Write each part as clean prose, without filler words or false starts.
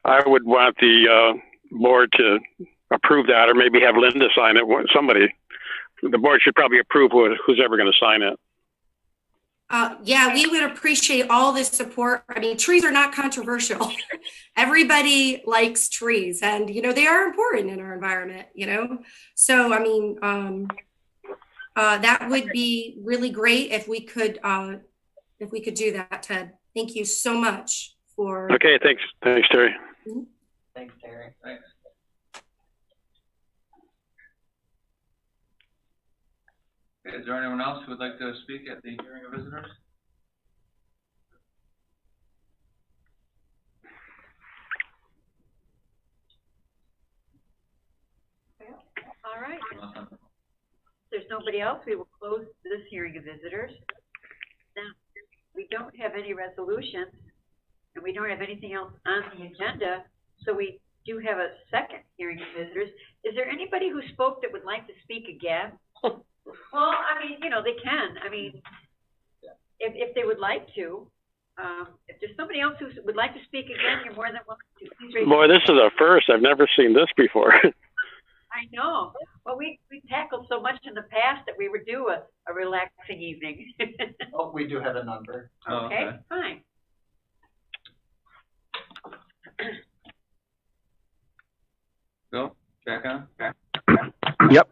I would want the board to approve that, or maybe have Linda sign it. Somebody, the board should probably approve who's ever going to sign it. Yeah, we would appreciate all this support. I mean, trees are not controversial. Everybody likes trees, and they are important in our environment. So I mean, that would be really great if we could do that, Ted. Thank you so much for. Okay, thanks, Terry. Mm-hmm. Thanks, Terry. Thanks. Okay, is there anyone else who would like to speak at the hearing of visitors? All right. If there's nobody else, we will close this hearing of visitors. Now, we don't have any resolutions, and we don't have anything else on the agenda, so we do have a second hearing of visitors. Is there anybody who spoke that would like to speak again? Well, I mean, they can. I mean, if they would like to. If there's somebody else who would like to speak again, you're more than welcome to. Please raise Boy, this is a first. I've never seen this before. I know. Well, we tackled so much in the past that we would do a relaxing evening. Oh, we do have a number. Okay, fine. Bill, back on? Yep.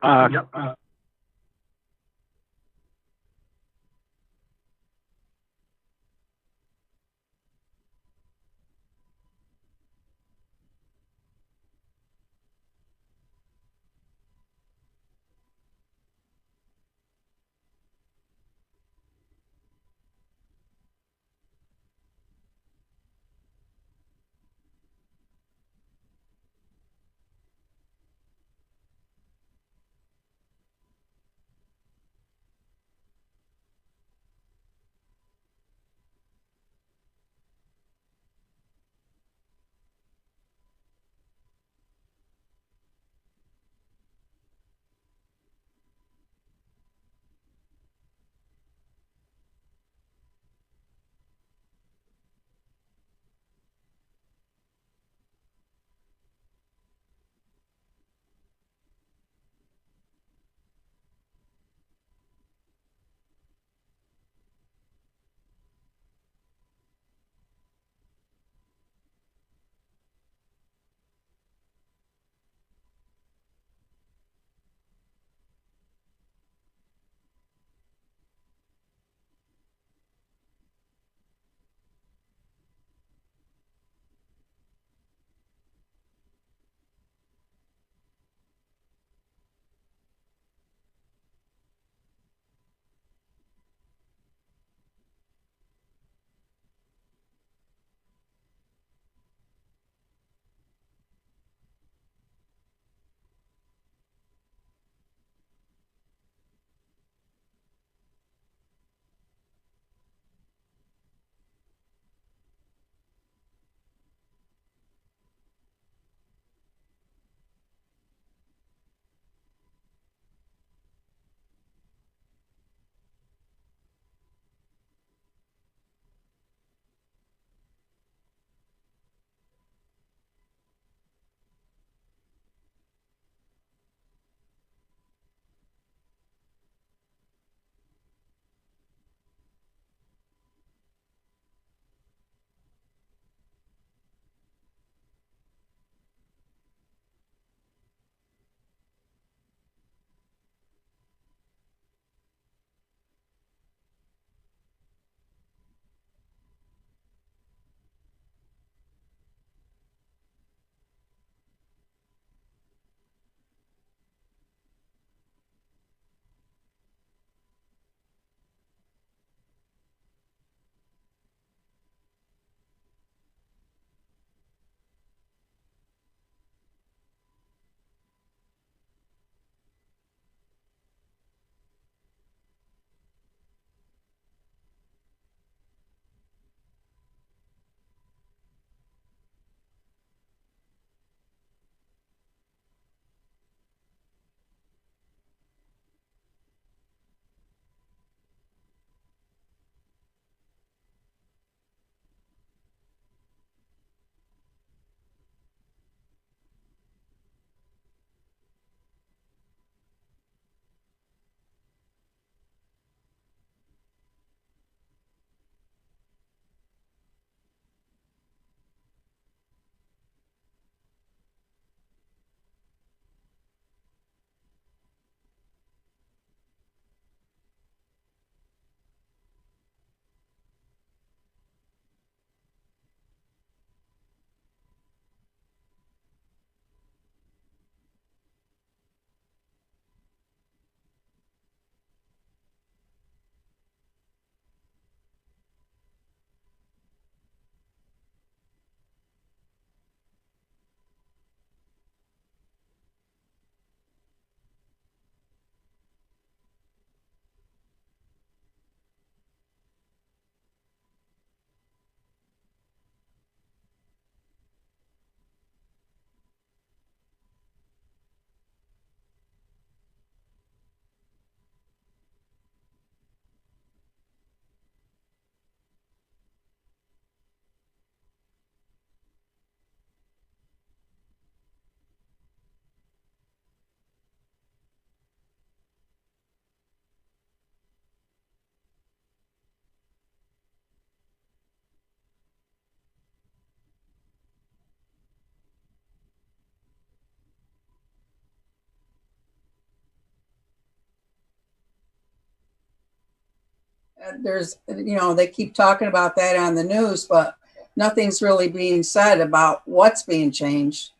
there's, they keep talking about that on the news, but nothing's really being said about what's being changed.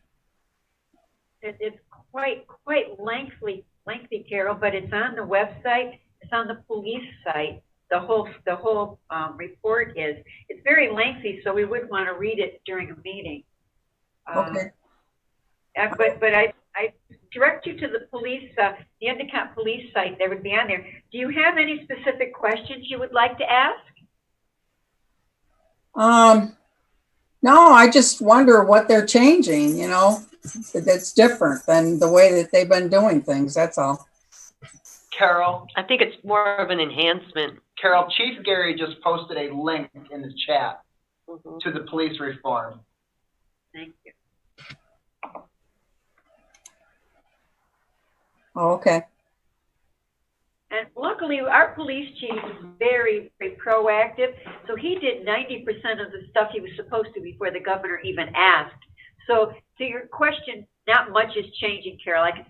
It's quite lengthy, Carol, but it's on the website. It's on the police site. The whole report is. It's very lengthy, so we wouldn't want to read it during a meeting. Okay. But I direct you to the police, the Endicott police site. That would be on there. Do you have any specific questions you would like to ask? No, I just wonder what they're changing, that's different than the way that they've been doing things. That's all. Carol, I think it's more of an enhancement. Carol, Chief Gary just posted a link in the chat to the police reform. Thank you. Oh, okay. And luckily, our police chief is very, very proactive. So he did 90% of the stuff he was supposed to before the governor even asked. So to your question, not much is changing, Carol. I can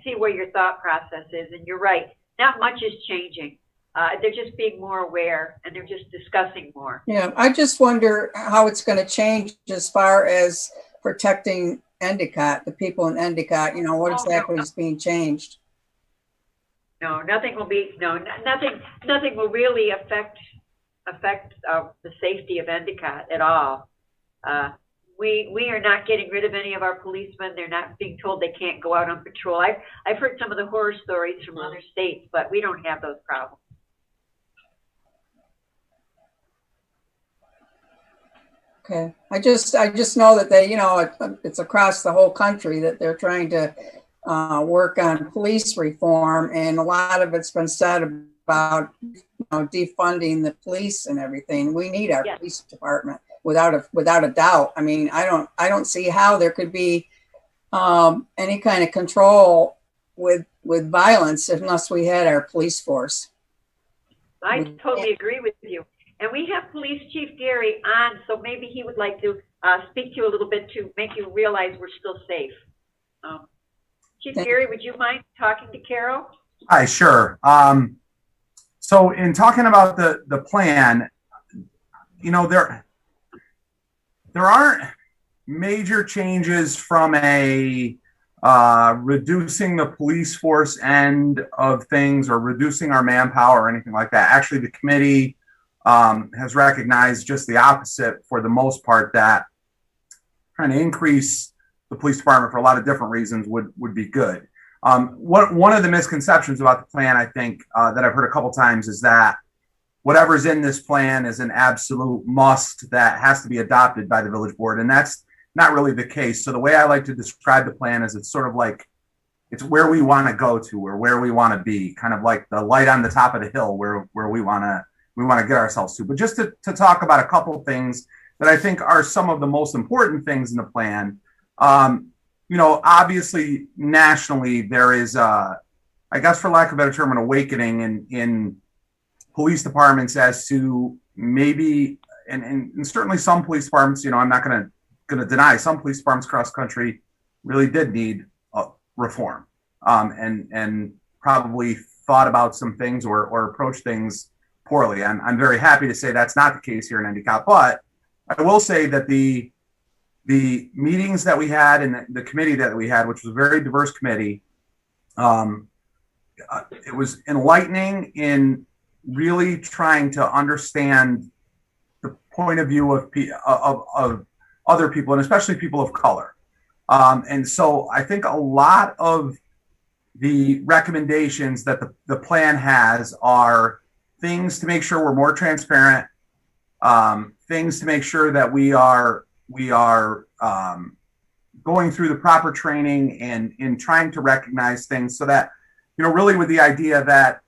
see where your thought process is, and you're right. Not much is changing. They're just being more aware, and they're just discussing more. Yeah, I just wonder how it's going to change as far as protecting Endicott, the people in Endicott. What exactly is being changed? No, nothing will be. No, nothing will really affect the safety of Endicott at all. We are not getting rid of any of our policemen. They're not being told they can't go out on patrol. I've heard some of the horror stories from other states, but we don't have those problems. Okay, I just know that they, it's across the whole country that they're trying to work on police reform, and a lot of it's been said about defunding the police and everything. We need our police department without a doubt. I mean, I don't see how there could be any kind of control with violence unless we had our police force. I totally agree with you. And we have Police Chief Gary on, so maybe he would like to speak to you a little bit to make you realize we're still safe. Chief Gary, would you mind talking to Carol? Hi, sure. So in talking about the plan, there aren't major changes from a reducing the police force end of things or reducing our manpower or anything like that. Actually, the committee has recognized just the opposite for the most part, that trying to increase the police department for a lot of different reasons would be good. One of the misconceptions about the plan, I think, that I've heard a couple times is that whatever's in this plan is an absolute must that has to be adopted by the village board. And that's not really the case. So the way I like to describe the plan is it's sort of like, it's where we want to go to or where we want to be, kind of like the light on the top of the hill where we want to get ourselves to. But just to talk about a couple of things that I think are some of the most important things in the plan. Obviously nationally there is, I guess for lack of a better term, an awakening in police departments as to maybe, and certainly some police departments, I'm not going to deny some police departments across the country really did need reform, and probably thought about some things or approached things poorly. I'm very happy to say that's not the case here in Endicott, but I will say that the meetings that we had and the committee that we had, which was a very diverse committee, it was enlightening in really trying to understand the point of view of other people, and especially people of color. And so I think a lot of the recommendations that the plan has are things to make sure we're more transparent, things to make sure that we are going through the proper training and in trying to recognize things, so that, really with the idea that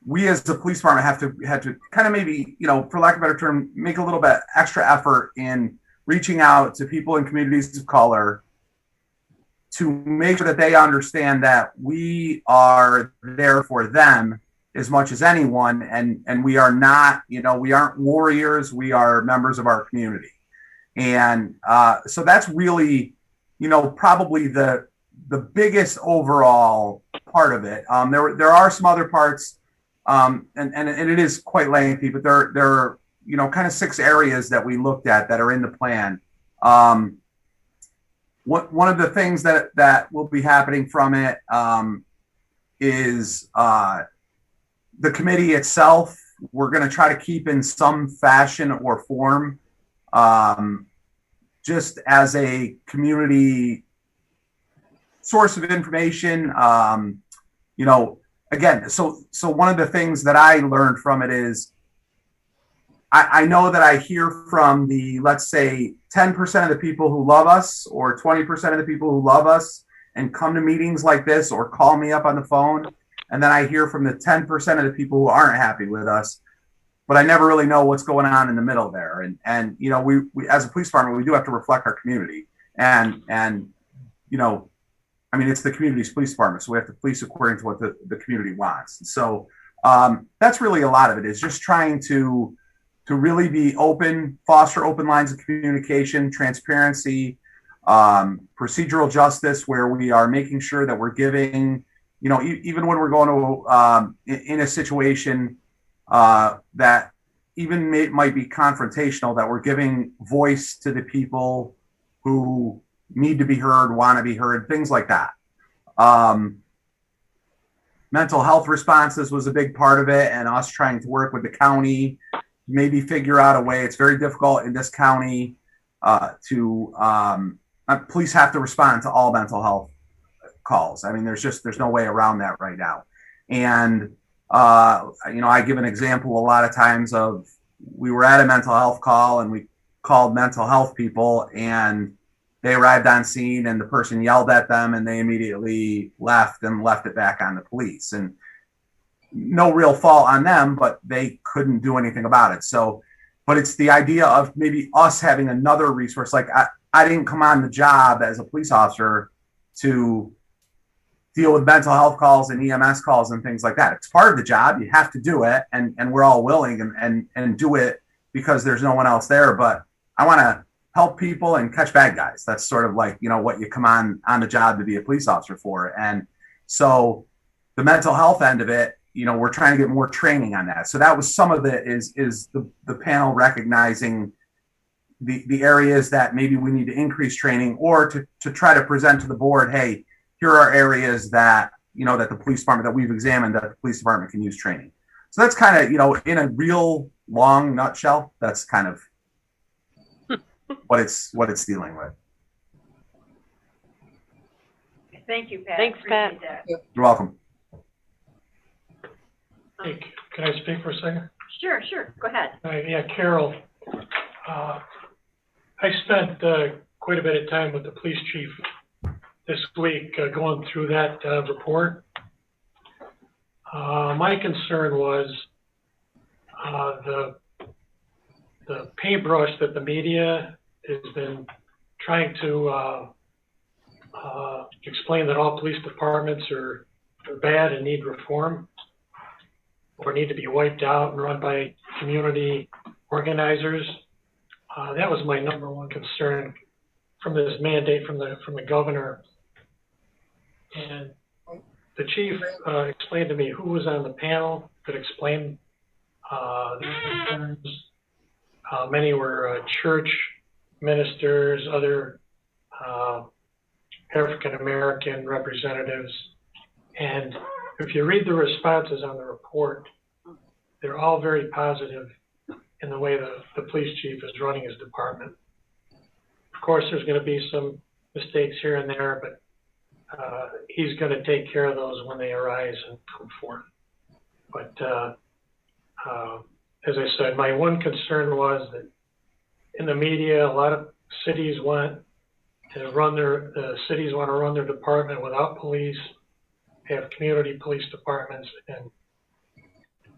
we as the police department had to kind of maybe, for lack of a better term, make a little bit extra effort in reaching out to people in communities of color to make sure that they understand that we are there for them as much as anyone, and we are not, we aren't warriors, we are members of our community. And so that's really, probably the biggest overall part of it. There are some other parts and it is quite lengthy, but there are, you know, kind of 6 areas that we looked at that are in the plan. One of the things that will be happening from it is the committee itself. We're going to try to keep in some fashion or form, just as a community source of information. You know, again, so one of the things that I learned from it is I know that I hear from the, let's say, 10% of the people who love us or 20% of the people who love us and come to meetings like this or call me up on the phone. And then I hear from the 10% of the people who aren't happy with us, but I never really know what's going on in the middle there. And you know, we as a police department, we do have to reflect our community. And you know, I mean, it's the community's police department, so we have to police according to what the community wants. And so that's really a lot of it, is just trying to really be open, foster open lines of communication, transparency, procedural justice, where we are making sure that we're giving, you know, even when we're going to in a situation that even might be confrontational, that we're giving voice to the people who need to be heard, want to be heard, things like that. Mental health responses was a big part of it, and us trying to work with the county, maybe figure out a way. It's very difficult in this county police have to respond to all mental health calls. I mean, there's no way around that right now. And you know, I give an example a lot of times of, we were at a mental health call and we called mental health people, and they arrived on scene and the person yelled at them and they immediately left it back on the police. And no real fault on them, but they couldn't do anything about it. So, but it's the idea of maybe us having another resource. Like I didn't come on the job as a police officer to deal with mental health calls and EMS calls and things like that. It's part of the job. You have to do it. And we're all willing and do it because there's no one else there. But I want to help people and catch bad guys. That's sort of like, you know, what you come on the job to be a police officer for. And so the mental health end of it, you know, we're trying to get more training on that. So that was some of it, is the panel recognizing the areas that maybe we need to increase training, or to try to present to the board, hey, here are areas that, you know, that the police department, that we've examined, that the police department can use training. So that's kind of, you know, in a real long nutshell, that's kind of what it's dealing with. Thank you, Pat. Thanks, Pat. You're welcome. Hey, can I speak for a second? Sure, go ahead. Yeah, Carol. I spent quite a bit of time with the police chief this week going through that report. My concern was the paintbrush that the media has been trying to explain, that all police departments are bad and need reform, or need to be wiped out and run by community organizers. That was my number one concern from this mandate from the governor. And the chief explained to me who was on the panel that explained their concerns. Many were church ministers, other African-American representatives. And if you read the responses on the report, they're all very positive in the way the police chief is running his department. Of course, there's going to be some mistakes here and there, but he's going to take care of those when they arise and come forth. But as I said, my one concern was that in the media, a lot of cities want to run their department without police, have community police departments, and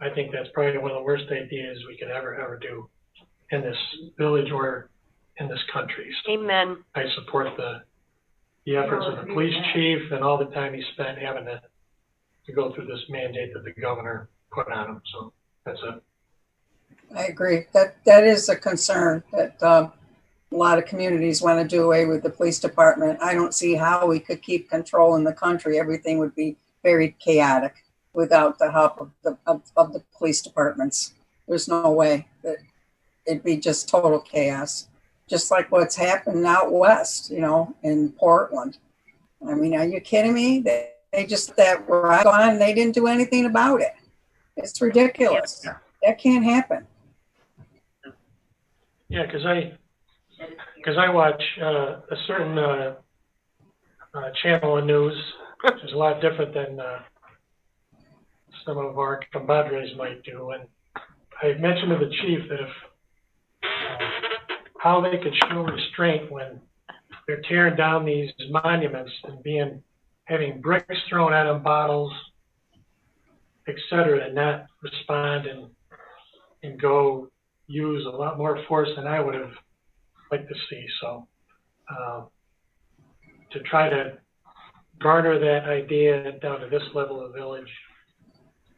I think that's probably one of the worst ideas we could ever do in this village or in this country. So Amen. I support the efforts of the police chief and all the time he spent having to go through this mandate that the governor put on him. So that's it. I agree. That is a concern, that a lot of communities want to do away with the police department. I don't see how we could keep control in the country. Everything would be very chaotic. without the help of the police departments. There's no way that it'd be just total chaos, just like what's happened out west, you know, in Portland. I mean, are you kidding me? They just that rock on and they didn't do anything about it. It's ridiculous. Yeah. That can't happen. Yeah, because I watch a certain channel of news, which is a lot different than some of our compadres might do. And I mentioned to the chief that if how they could show restraint when they're tearing down these monuments and having bricks thrown at them, bottles, etc., and not respond and go use a lot more force than I would have liked to see. So to try to garner that idea down to this level of village,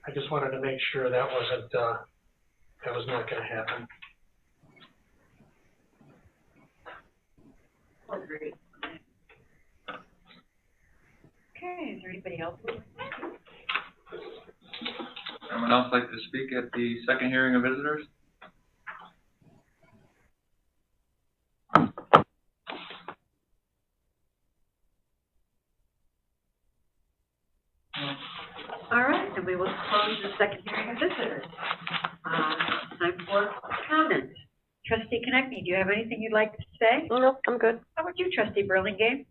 I just wanted to make sure that was not going to happen. Agreed. Okay, is there anybody else? Anyone else like to speak at the second hearing of visitors? All right, then we will close the second hearing of visitors. Time for comments. Trustee Konechny, do you have anything you'd like to say? Nope, I'm good. How about you, Trustee Burlingame?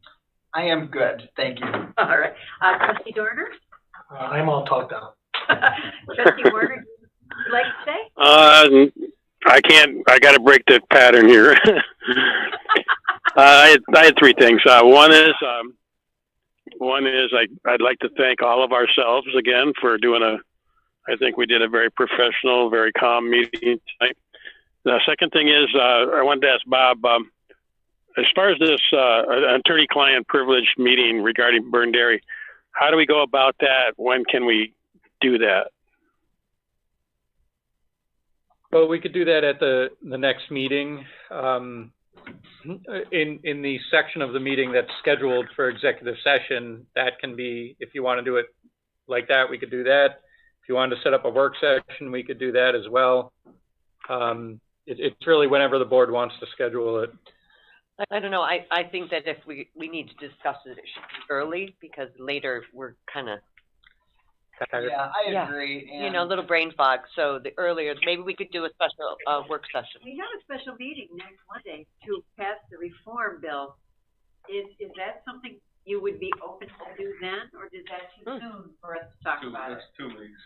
I am good, thank you. All right. Trustee Dorner? I'm all talked out. Trustee Warner, would you like to say? I got to break the pattern here. I had three things. One is I'd like to thank all of ourselves again for doing I think we did a very professional, very calm meeting tonight. The second thing is, I wanted to ask Bob, as far as this attorney-client privilege meeting regarding Burn Dairy, how do we go about that? When can we do that? Well, we could do that at the next meeting. In the section of the meeting that's scheduled for executive session, that can be, if you want to do it like that, we could do that. If you wanted to set up a work session, we could do that as well. It's really whenever the board wants to schedule it. I don't know. I think that if we need to discuss it, it should be early, because later we're kind of, Yeah, I agree. And you know, a little brain fog. So the earlier, maybe we could do a special work session. We have a special meeting next Monday to pass the reform bill. Is that something you would be open to do then, or is that too soon for us to talk about it? It's 2 weeks,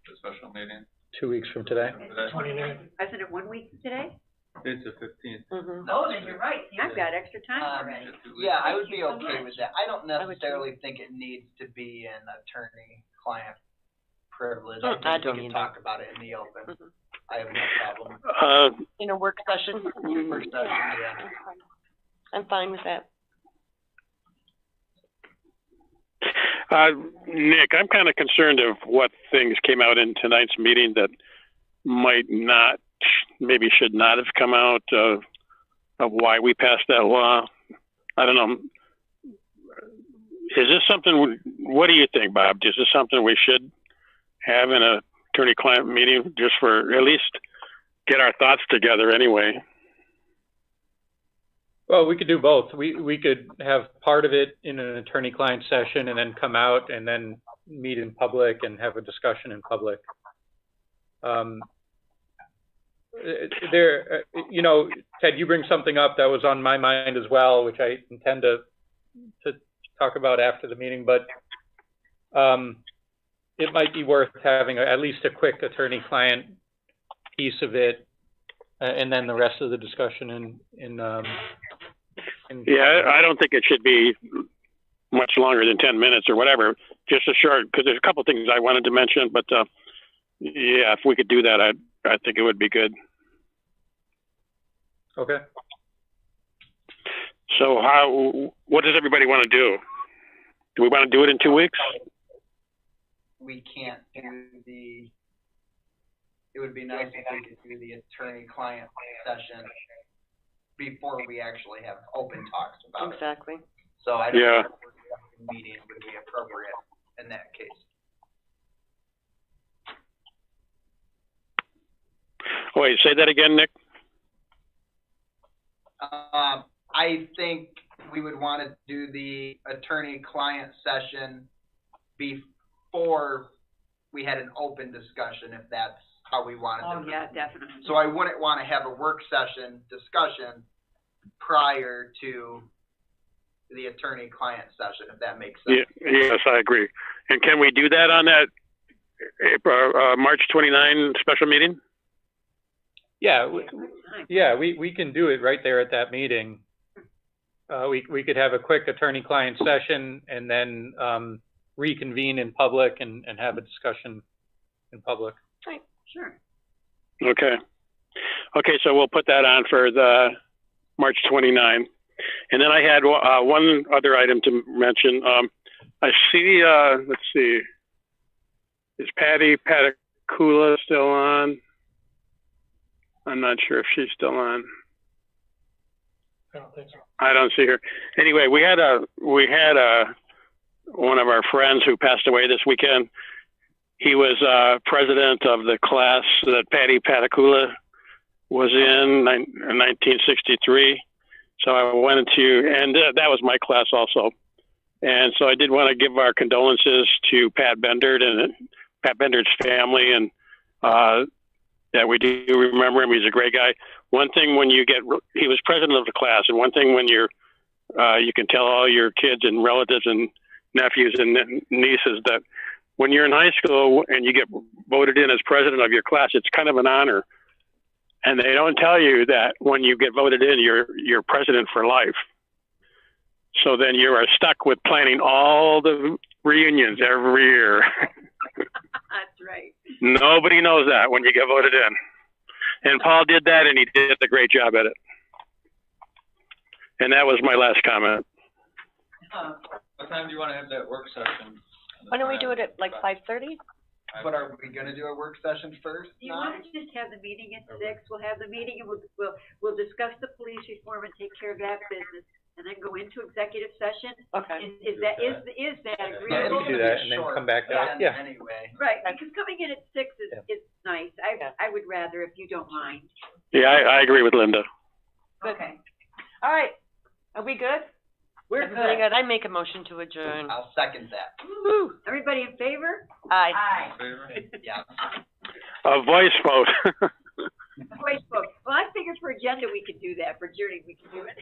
the special meeting. 2 weeks from today. 29. Isn't it 1 week today? It's the 15th. Oh, then you're right. See, I've got extra time already. yeah, I would be okay with that. I don't necessarily think it needs to be an attorney-client privilege. I think don't we can either. talk about it in the open. I have no problem. In a work session. First session, yeah. I'm fine with that. Nick, I'm kind of concerned of what things came out in tonight's meeting that might not, maybe should not have come out of why we passed that law. I don't know. Is this something, what do you think, Bob? Is this something we should have in a attorney-client meeting just for at least get our thoughts together anyway? Well, we could do both. We could have part of it in an attorney-client session and then come out and then meet in public and have a discussion in public. You know, Ted, you bring something up that was on my mind as well, which I intend to talk about after the meeting, but it might be worth having at least a quick attorney-client piece of it, and then the rest of the discussion Yeah, I don't think it should be much longer than 10 minutes or whatever. Just a short, because there's a couple things I wanted to mention, but yeah, if we could do that, I think it would be good. Okay. So what does everybody want to do? Do we want to do it in 2 weeks? We can't do it would be nice if we could do the attorney-client session before we actually have open talks about it. Exactly. So I don't know if a meeting would be appropriate in that case. Wait, say that again, Nick? I think we would want to do the attorney-client session before we had an open discussion, if that's how we wanted to. Oh, yeah, definitely. So I wouldn't want to have a work session discussion prior to the attorney-client session, if that makes sense. Yes, I agree. And can we do that on that March 29 special meeting? Yeah, we can do it right there at that meeting. We could have a quick attorney-client session and then reconvene in public and have a discussion in public. Right, sure. Okay. Okay, so we'll put that on for the March 29. And then I had one other item to mention. I see, let's see, is Patty Patakula still on? I'm not sure if she's still on. I don't think so. I don't see her. Anyway, we had one of our friends who passed away this weekend. He was president of the class that Patty Patakula was in 1963. So I wanted to, and that was my class also. And so I did want to give our condolences to Pat Bendert and Pat Bendert's family, and that we do remember him. He's a great guy. One thing when you he was president of the class, and one thing when you can tell all your kids and relatives and nephews and nieces that when you're in high school and you get voted in as president of your class, it's kind of an honor. And they don't tell you that when you get voted in, you're president for life. So then you are stuck with planning all the reunions every year. That's right. Nobody knows that when you get voted in. And Paul did that, and he did a great job at it. And that was my last comment. What time do you want to have that work session? Why don't we do it at like 5:30? But are we going to do a work session first? Do you want to just have the meeting at 6? We'll have the meeting and we'll discuss the police reform and take care of that business, and then go into executive session. Okay. Is that Yeah, agreeable? we can do that and then come back out. Yeah. Anyway. Right, because coming in at 6 is nice. I would rather, if you don't mind. Yeah, I agree with Linda. Okay. All right. Are we good? We're Everybody good. I make a motion to adjourn. I'll second that. Woo. Everybody in favor? Aye. Yeah. A voice vote. Voice vote. Well, I figured for agenda we could do that. For adjourning we could do it.